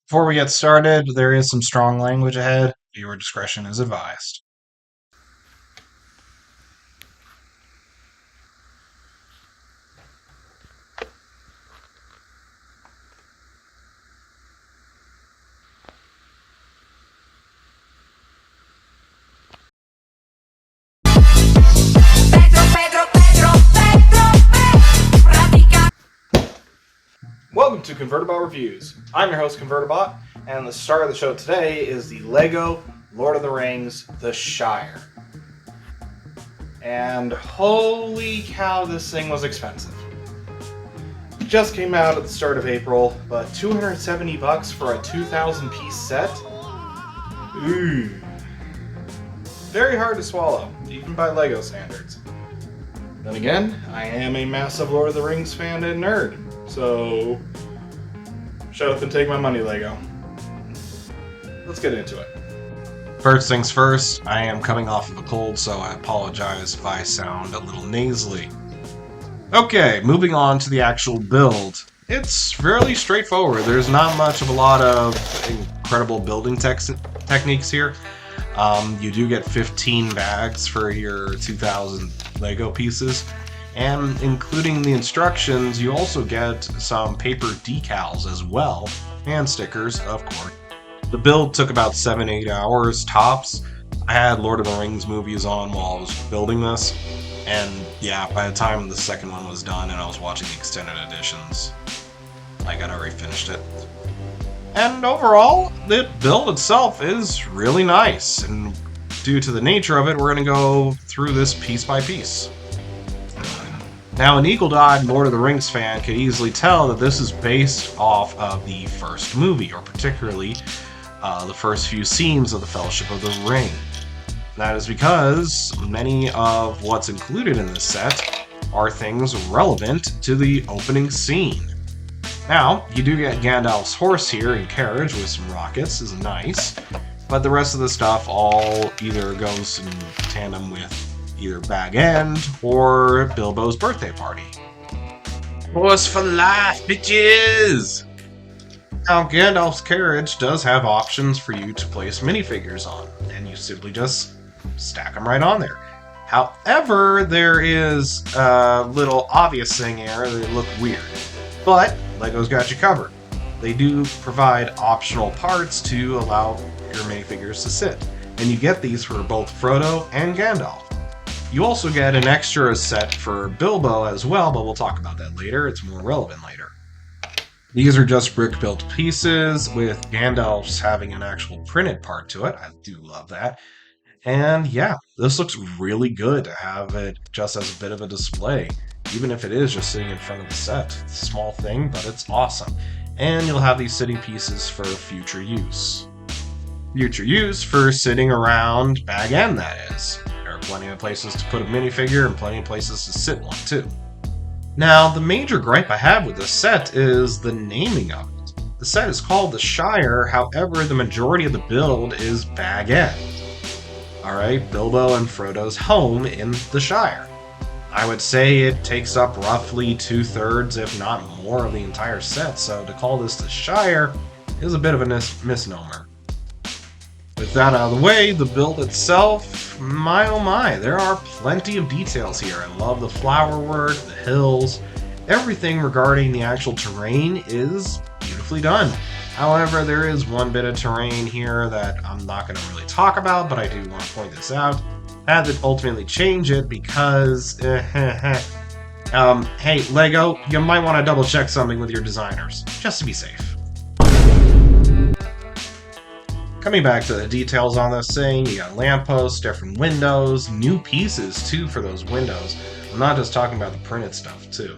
Before we get started, there is some strong language ahead. Viewer discretion is advised. Welcome to Convertibot Reviews. I'm your host, Convertibot, and the star of the show today is the LEGO Lord of the Rings, The Shire. And holy cow, this thing was expensive. It just came out at the start of April, but $270 for a 2,000-piece set? Ooh. Very hard to swallow, even by LEGO standards. Then again, I am a massive Lord of the Rings fan and nerd. So, shut up and take my money, LEGO. Let's get into it. First things first, I am coming off of a cold, so I apologize if I sound a little nasally. Okay, moving on to the actual build. It's fairly straightforward. There's not much of a lot of incredible building techniques here. You do get 15 bags for your 2,000 LEGO pieces. And including the instructions, you also get some paper decals as well, and stickers, of course. The build took about 7-8 hours tops. I had Lord of the Rings movies on while I was building this, and yeah, by the time the second one was done and I was watching the extended editions, I got already finished it. And overall, the build itself is really nice, and due to the nature of it, we're going to go through this piece by piece. Now, an eagle-eyed Lord of the Rings fan could easily tell that this is based off of the first movie, or particularly the first few scenes of the Fellowship of the Ring. That is because many of what's included in this set are things relevant to the opening scene. Now, you do get Gandalf's horse here and carriage with some rockets, is nice, but the rest of the stuff all either goes in tandem with either Bag End or Bilbo's birthday party. Horse for life, bitches! Now, Gandalf's carriage does have options for you to place minifigures on, and you simply just stack them right on there. However, there is a little obvious thing here that look weird, but LEGO's got you covered. They do provide optional parts to allow your minifigures to sit, and you get these for both Frodo and Gandalf. You also get an extra set for Bilbo as well, but we'll talk about that later. It's more relevant later. These are just brick-built pieces, with Gandalf's having an actual printed part to it. I do love that. And yeah, this looks really good to have it just as a bit of a display, even if it is just sitting in front of the set. It's a small thing, but it's awesome. And you'll have these sitting pieces for future use. Future use for sitting around Bag End, that is. Plenty of places to put a minifigure and plenty of places to sit one too. Now, the major gripe I have with this set is the naming of it. The set is called the Shire, however, the majority of the build is Bag End. Alright, Bilbo and Frodo's home in the Shire. I would say it takes up roughly 2/3, if not more, of the entire set, so to call this the Shire is a bit of a misnomer. With that out of the way, the build itself, my oh my, there are plenty of details here. I love the flower work, the hills, everything regarding the actual terrain is beautifully done. However, there is one bit of terrain here that I'm not going to really talk about, but I do want to point this out. I had to ultimately change it because, hey, LEGO, you might want to double check something with your designers, just to be safe. Coming back to the details on this thing, you got lampposts, different windows, new pieces too for those windows. I'm not just talking about the printed stuff too.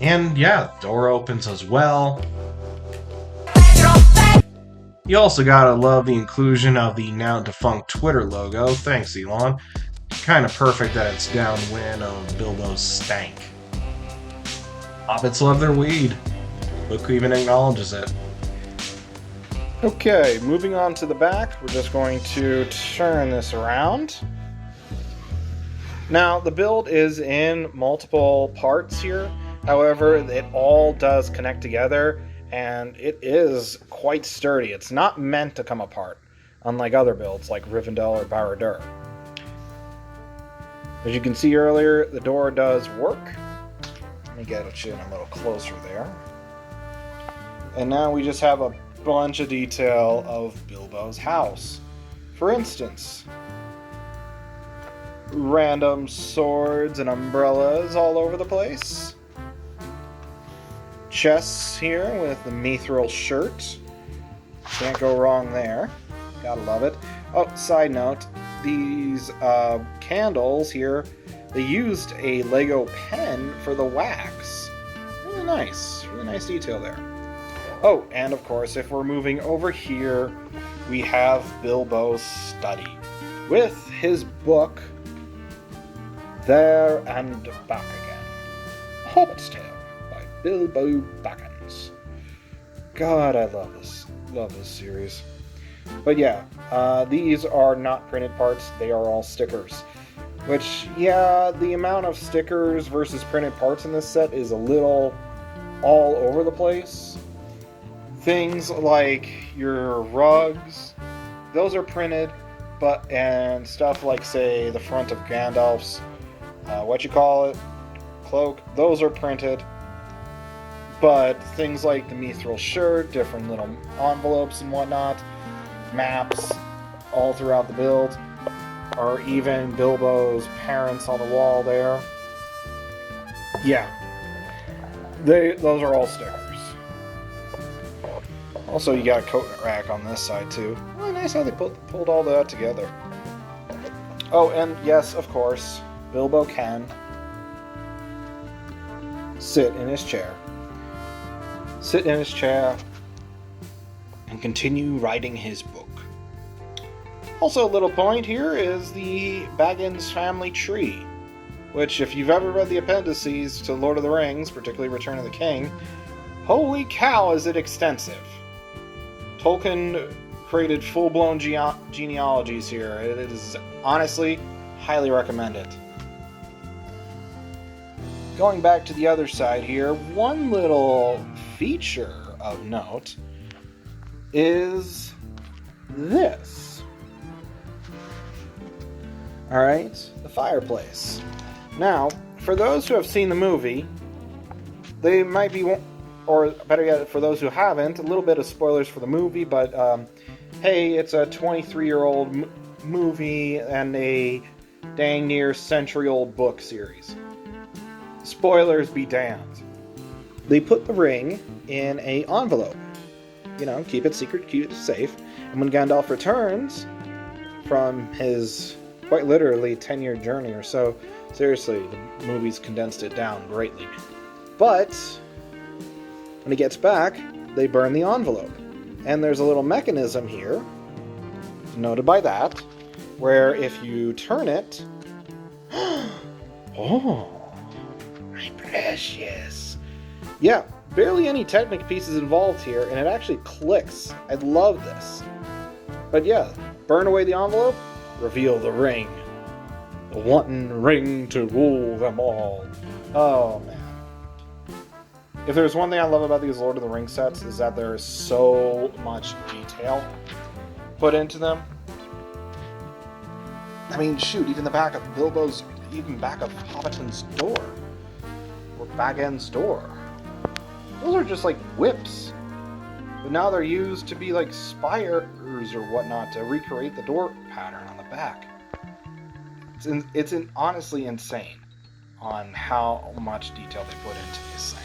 And yeah, door opens as well. You also gotta love the inclusion of the now defunct Twitter logo. Thanks, Elon. Kinda perfect that it's downwind of Bilbo's stank. Hobbits love their weed. Book even acknowledges it. Okay, moving on to the back, we're just going to turn this around. Now, the build is in multiple parts here. However, it all does connect together and it is quite sturdy. It's not meant to come apart, unlike other builds like Rivendell or Barad-dûr. As you can see earlier, the door does work. Let me get it in a little closer there. And now we just have a bunch of detail of Bilbo's house. For instance, random swords and umbrellas all over the place. Chests here with the mithril shirt. Can't go wrong there. Gotta love it. Oh, side note, these candles here, they used a Lego pen for the wax. Really nice detail there. Oh, and of course, if we're moving over here, we have Bilbo's study with his book, There and Back Again. A Hobbit's Tale by Bilbo Baggins. God, I love this series. But yeah, these are not printed parts, they are all stickers. Which, yeah, the amount of stickers versus printed parts in this set is a little all over the place. Things like your rugs, those are printed, and stuff like, say, the front of Gandalf's, cloak, those are printed. But things like the mithril shirt, different little envelopes and whatnot, maps all throughout the build, or even Bilbo's parents on the wall there. Yeah, those are all stickers. Also, you got a coat rack on this side too. Oh, nice how they pulled all that together. Oh, and yes, of course, Bilbo can sit in his chair and continue writing his book. Also, a little point here is the Baggins family tree, which, if you've ever read the appendices to Lord of the Rings, particularly Return of the King, holy cow is it extensive. Tolkien created full-blown genealogies here. It is honestly highly recommended. Going back to the other side here, one little feature of note is this. Alright, the fireplace. Now, for those who have seen the movie, they might be, or better yet, for those who haven't, a little bit of spoilers for the movie, but hey, it's a 23-year-old movie and a dang near century-old book series. Spoilers be damned. They put the ring in an envelope. You know, keep it secret, keep it safe. And when Gandalf returns from his quite literally 10-year journey or so, seriously, the movie's condensed it down greatly. But when he gets back, they burn the envelope. And there's a little mechanism here, noted by that, where if you turn it... Oh, my precious. Yeah, barely any Technic pieces involved here, and it actually clicks. I love this. But yeah, burn away the envelope, reveal the ring. The one ring to rule them all. Oh, man. If there's one thing I love about these Lord of the Rings sets, is that there is so much detail put into them. I mean, shoot, even the back of Bilbo's, even back of Hobbiton's door, or Baggins' door. Those are just like whips. But now they're used to be like spires or whatnot to recreate the door pattern on the back. It's honestly insane on how much detail they put into this thing.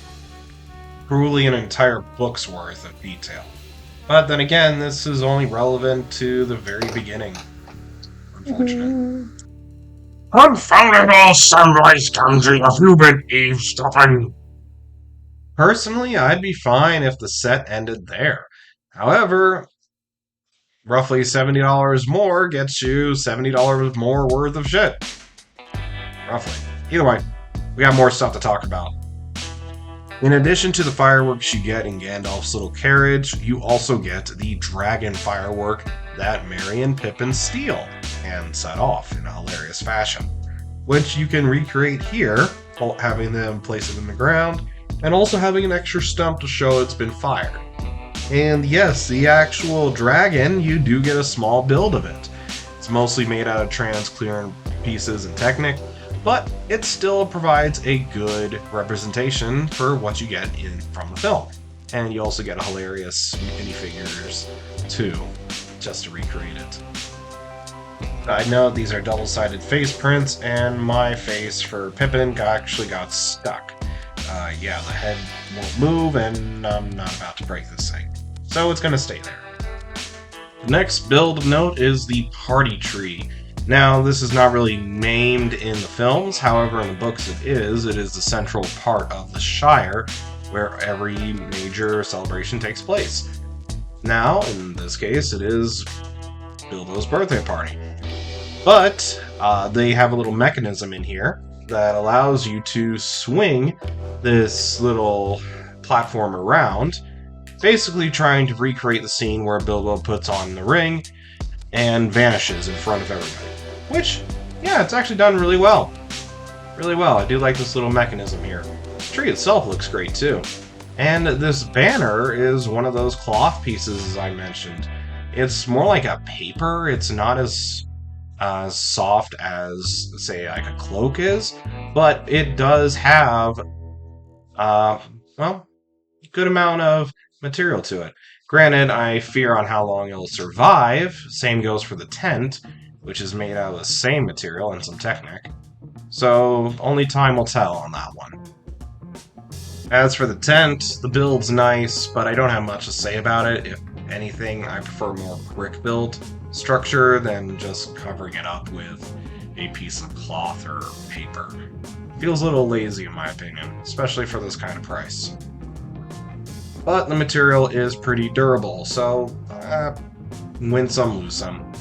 Truly an entire book's worth of detail. But then again, this is only relevant to the very beginning. Unfortunate. Confound it all, Sunrise Country, have you been eavesdropping? Personally, I'd be fine if the set ended there. However, roughly $70 more gets you $70 more worth of shit. Roughly. Either way, we got more stuff to talk about. In addition to the fireworks you get in Gandalf's little carriage, you also get the dragon firework that Merry and Pippin steal and set off in a hilarious fashion, which you can recreate here, having them place it in the ground, and also having an extra stump to show it's been fired. And yes, the actual dragon, you do get a small build of it. It's mostly made out of transparent pieces and Technic, but it still provides a good representation for what you get from the film. And you also get a hilarious minifigures too, just to recreate it. I know these are double-sided face prints, and my face for Pippin actually got stuck. Yeah, the head won't move, and I'm not about to break this thing. So it's going to stay there. The next build of note is the Party Tree. Now, this is not really named in the films, however in the books it is. It is the central part of the Shire, where every major celebration takes place. Now, in this case, it is Bilbo's birthday party. But they have a little mechanism in here that allows you to swing this little platform around, basically trying to recreate the scene where Bilbo puts on the ring and vanishes in front of everybody. Which, yeah, it's actually done really well. Really well. I do like this little mechanism here. The tree itself looks great too. And this banner is one of those cloth pieces, as I mentioned. It's more like a paper. It's not as soft as, say, like a cloak is, but it does have, well, good amount of material to it. Granted, I fear on how long it'll survive. Same goes for the tent, which is made out of the same material and some Technic. So, only time will tell on that one. As for the tent, the build's nice, but I don't have much to say about it. If anything, I prefer more brick build structure than just covering it up with a piece of cloth or paper. Feels a little lazy in my opinion, especially for this kind of price. But the material is pretty durable, so win some, lose some.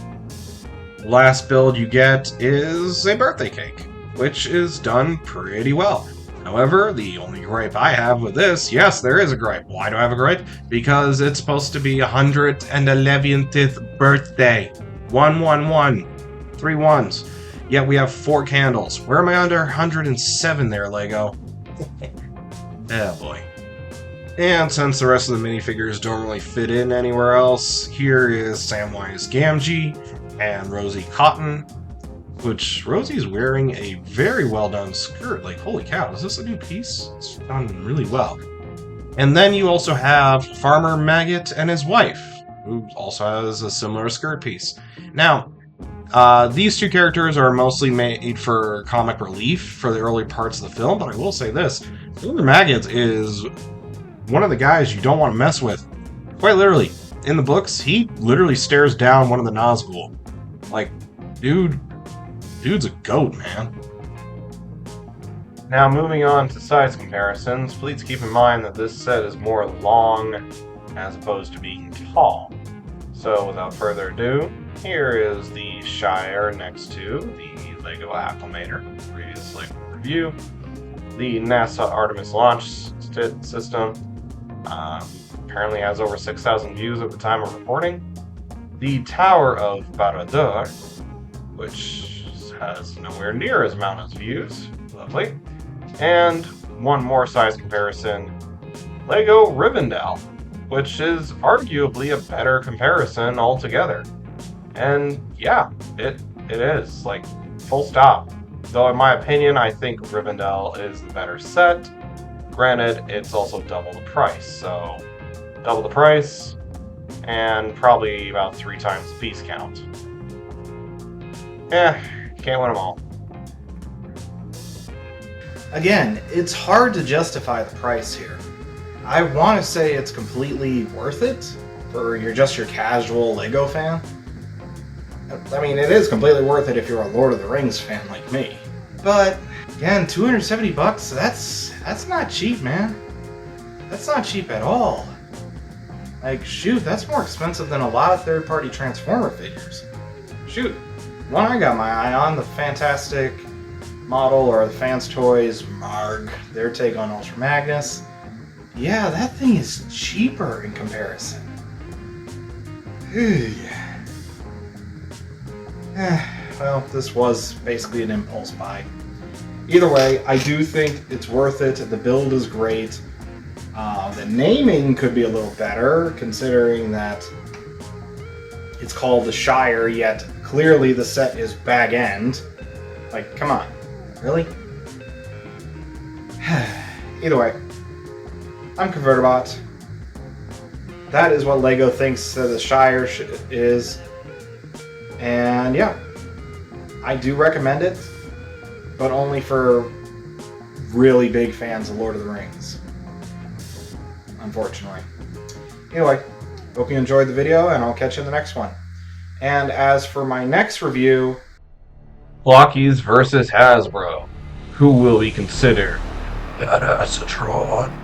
The last build you get is a birthday cake, which is done pretty well. However, the only gripe I have with this, yes, there is a gripe. Why do I have a gripe? Because it's supposed to be 111th birthday. 111. 3 ones. Yet we have 4 candles. Where am I under 107 there, Lego? Oh boy. And since the rest of the minifigures don't really fit in anywhere else, here is Samwise Gamgee and Rosie Cotton, which Rosie's wearing a very well done skirt. Like, holy cow, is this a new piece? It's done really well. And then you also have Farmer Maggot and his wife, who also has a similar skirt piece. Now, these two characters are mostly made for comic relief for the early parts of the film, but I will say this. Farmer Maggot is one of the guys you don't want to mess with. Quite literally. In the books, he literally stares down one of the Nazgul. Like, dude's a goat, man. Now, moving on to size comparisons, please keep in mind that this set is more long as opposed to being tall. So, without further ado, here is the Shire next to the LEGO Acclimator, previously review, the NASA Artemis launch system, apparently has over 6,000 views at the time of recording, the Tower of Buttttttt, which has nowhere near as amount as views, lovely, and one more size comparison, LEGO Rivendell, which is arguably a better comparison altogether. And yeah, it is, like, full stop. Though in my opinion, I think Rivendell is the better set. Granted, it's also double the price, so double the price, and probably about 3 times the piece count. Can't win them all. Again, it's hard to justify the price here. I want to say it's completely worth it for your casual LEGO fan. I mean, it is completely worth it if you're a Lord of the Rings fan like me. But again, $270, that's not cheap, man. That's not cheap at all. Like, shoot, that's more expensive than a lot of third-party Transformer figures. Shoot, one I got my eye on, the Fantastic model, or the Fans Toys Marg, their take on Ultra Magnus. Yeah, that thing is cheaper in comparison. Well, this was basically an impulse buy. Either way, I do think it's worth it. The build is great. The naming could be a little better, considering that it's called the Shire, yet clearly the set is bag end. Like, come on. Really? Either way, I'm ConverterBot. That is what LEGO thinks the Shire is. And yeah, I do recommend it, but only for really big fans of Lord of the Rings. Unfortunately. Anyway, hope you enjoyed the video, and I'll catch you in the next one. And as for my next review... Flockies versus Hasbro. Who will we consider? Badass Tron.